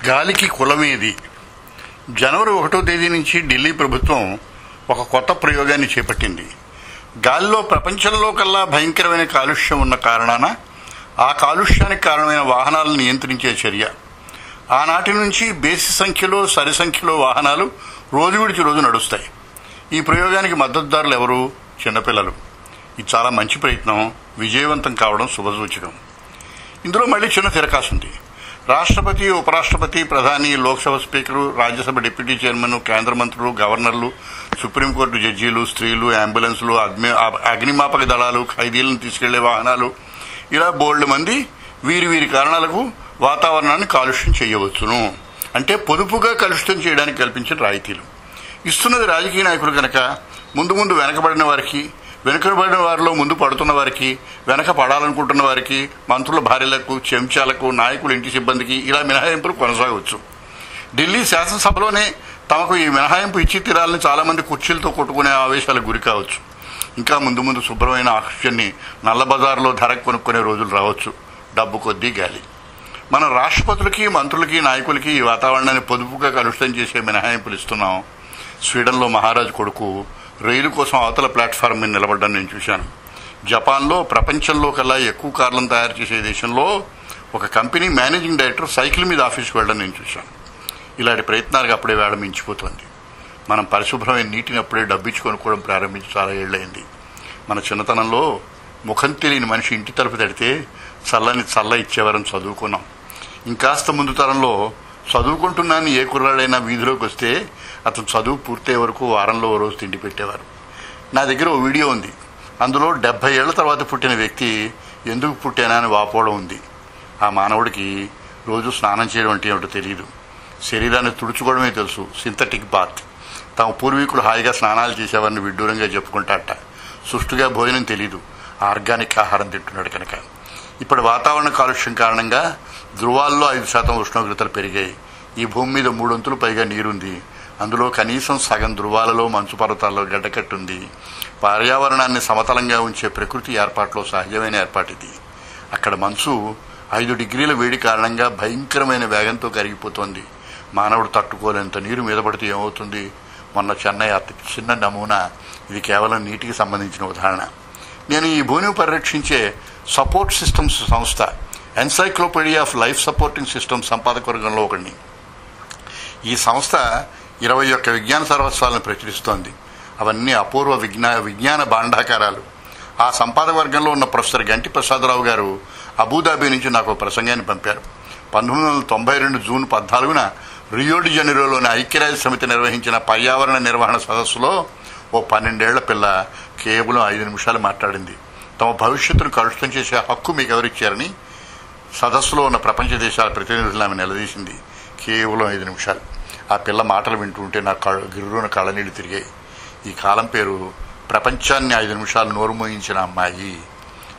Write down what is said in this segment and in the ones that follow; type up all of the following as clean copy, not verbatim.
గాలికి కులమేది. జనవరి 1వ తేదీ నుంచి ఢిల్లీ ప్రభుత్వం ఒక కొత్త ప్రయోగాన్ని చేపట్టింది. గాలిలో ప్రపంచంలో కల్లా భయంకరమైన కాలుష్యం ఉన్న కారణాన ఆ కాలుష్యానికి కారణమైన వాహనాలను నియంత్రించే చర్య. ఆనాటి నుంచి బేసి సంఖ్యలో సరి సంఖ్యలో వాహనాలు రోజు విడిచి రోజు నడుస్తాయి. ఈ ప్రయోగానికి మద్దతుదారులు ఎవరు? చిన్నపిల్లలు. ఇది చాలా మంచి ప్రయత్నం, విజయవంతం కావడం శుభసూచకం. ఇందులో మళ్ళీ చిన్న తిరకాసుంది. రాష్ట్రపతి, ఉపరాష్ట్రపతి, ప్రధాని, Lok Sabha speaker, Rajya Sabha deputy chairman, కేంద్ర మంత్రులు, గవర్నర్లు, సుప్రీంకోర్టు జడ్జీలు, స్త్రీలు, అంబులెన్సులు, అగ్నిమాపక దళాలు, ఖైదీలను తీసుకెళ్లే వాహనాలు, ఇలా బోల్డ్ మంది వీరి వీరి కారణాలకు వాతావరణాన్ని కాలుష్యం చేయవచ్చును. అంటే పొదుపుగా కలుషితం చేయడానికి కల్పించిన రాయితీలు ఇస్తున్నది రాజకీయ నాయకులు కనుక ముందు ముందు వెనకబడిన వారిలో ముందు పడుతున్న వారికి, వెనక పడాలనుకుంటున్న వారికి, మంత్రుల భార్యలకు, చెంచాలకు, నాయకుల ఇంటి సిబ్బందికి ఇలా మినహాయింపులు కొనసాగవచ్చు. ఢిల్లీ శాసనసభలోనే తమకు ఈ మినహాయింపు ఇచ్చి తీరాలని చాలా మంది కుర్చీలతో కొట్టుకునే ఆవేశాలకు గురి కావచ్చు. ఇంకా ముందు ముందు శుభ్రమైన ఆక్సిజన్ని నల్లబజార్లో ధరకు కొనుక్కునే రోజులు రావచ్చు. డబ్బు కొద్దీ గాలి. మన రాష్ట్రపతులకి, మంత్రులకి, నాయకులకి ఈ వాతావరణాన్ని పొదుపుగా కలుషితం చేసే మినహాయింపులు ఇస్తున్నాం. స్వీడన్లో మహారాజు కొడుకు రైలు కోసం అవతల ప్లాట్ఫామ్ మీద నిలబడ్డం నేను చూశాను. జపాన్లో ప్రపంచంలో కల్లా ఎక్కువ కార్లను తయారు చేసే దేశంలో ఒక కంపెనీ మేనేజింగ్ డైరెక్టర్ సైకిల్ మీద ఆఫీస్కి వెళ్ళడం నేను చూశాను. ఇలాంటి ప్రయత్నాలకు అప్పుడే వేళ మించిపోతుంది. మనం పరిశుభ్రమైన నీటిని అప్పుడే డబ్బిచ్చి కొనుక్కోవడం ప్రారంభించి చాలా ఏళ్లైంది. మన చిన్నతనంలో ముఖం తెలియని మనిషి ఇంటి తలుపు తడితే చల్ల ఇచ్చేవారని చదువుకున్నాం. ఇంకాస్త ముందు తరంలో చదువుకుంటున్నాను ఏ కుర్రాడైనా వీధిలోకి వస్తే అతను చదువు పూర్తయ్యే వరకు వారంలో ఓ రోజు తిండి పెట్టేవారు. నా దగ్గర ఓ వీడియో ఉంది. అందులో 70 ఏళ్ల తర్వాత పుట్టిన వ్యక్తి ఎందుకు పుట్టానా అని వాపోవడం ఉంది. ఆ మానవుడికి రోజు స్నానం చేయడం అంటే ఏమిటో తెలియదు. శరీరాన్ని తుడుచుకోవడమే తెలుసు, సింథటిక్ బాత్. తమ పూర్వీకులు హాయిగా స్నానాలు చేసేవారిని విడ్డూరంగా చెప్పుకుంటాట. సుష్టుగా భోజనం తెలీదు, ఆర్గానిక్ ఆహారం తింటున్నాడు కనుక. ఇప్పుడు వాతావరణ కాలుష్యం కారణంగా ధృవాల్లో 5% ఉష్ణోగ్రతలు పెరిగాయి. ఈ భూమి మీద 3 వంతులు పైగా నీరుంది. అందులో కనీసం సగం ధృవాలలో మంచు పర్వతాల్లో గడ్డకట్టుంది. పర్యావరణాన్ని సమతలంగా ఉంచే ప్రకృతి ఏర్పాట్లో సహజమైన ఏర్పాటిది. అక్కడ మంచు 5 డిగ్రీల వేడి కారణంగా భయంకరమైన వేగంతో కరిగిపోతోంది. మానవుడు తట్టుకోలేంత నీరు మీద పడితే ఏమవుతుంది? మొన్న చెన్నై అతి చిన్న నమూనా. ఇది కేవలం నీటికి సంబంధించిన ఉదాహరణ. నేను ఈ భూమిని పరిరక్షించే సపోర్ట్ సిస్టమ్స్ సంస్థ encyclopedia of life supporting systems సంపాదక వర్గంలో ఒకడిని. ఈ సంస్థ 21 విజ్ఞాన సర్వస్వాలను ప్రచురిస్తోంది. అవన్నీ అపూర్వ విజ్ఞాన భాండాకారాలు. ఆ సంపాదక వర్గంలో ఉన్న ప్రొఫెసర్ గంటి ప్రసాదరావు గారు అబుదాబి నుంచి నాకు ప్రసంగాన్ని పంపారు. 1992 జూన్ 14న రియో డి జనీరోలోని ఐక్యరాజ్య సమితి నిర్వహించిన పర్యావరణ నిర్వహణ సదస్సులో ఓ 12 ఏళ్ల పిల్ల కేవలం 5 నిమిషాలు మాట్లాడింది. తమ భవిష్యత్తును కలుషితం చేసే హక్కు మీకు ఎవరిచ్చారని సదస్సులో ఉన్న ప్రపంచ దేశాల ప్రతినిధులను ఆమె నిలదీసింది. కేవలం 5 నిమిషాలు. ఆ పిల్ల మాటలు వింటుంటే నా గిర్రున కళ్ళనీళ్లు తిరిగాయి. ఈ కాలం పేరు ప్రపంచాన్ని 5 నిమిషాలు నోరు మోయించిన అమ్మాయి.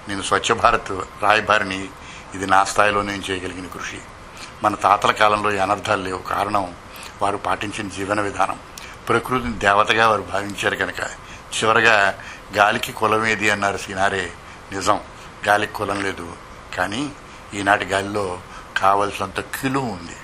నేను స్వచ్ఛ భారత్ రాయబారిని. ఇది నా స్థాయిలో నేను చేయగలిగిన కృషి. మన తాతల కాలంలో ఈ అనర్థాలు లేవు. కారణం వారు పాటించిన జీవన విధానం. ప్రకృతిని దేవతగా వారు భావించారు కనుక. చివరగా గాలికి కులమేది అన్నారు సినారే. నిజం, గాలికి కులం లేదు. కానీ ఈనాటి గాలిలో కావలసినంత కిలో ఉంది.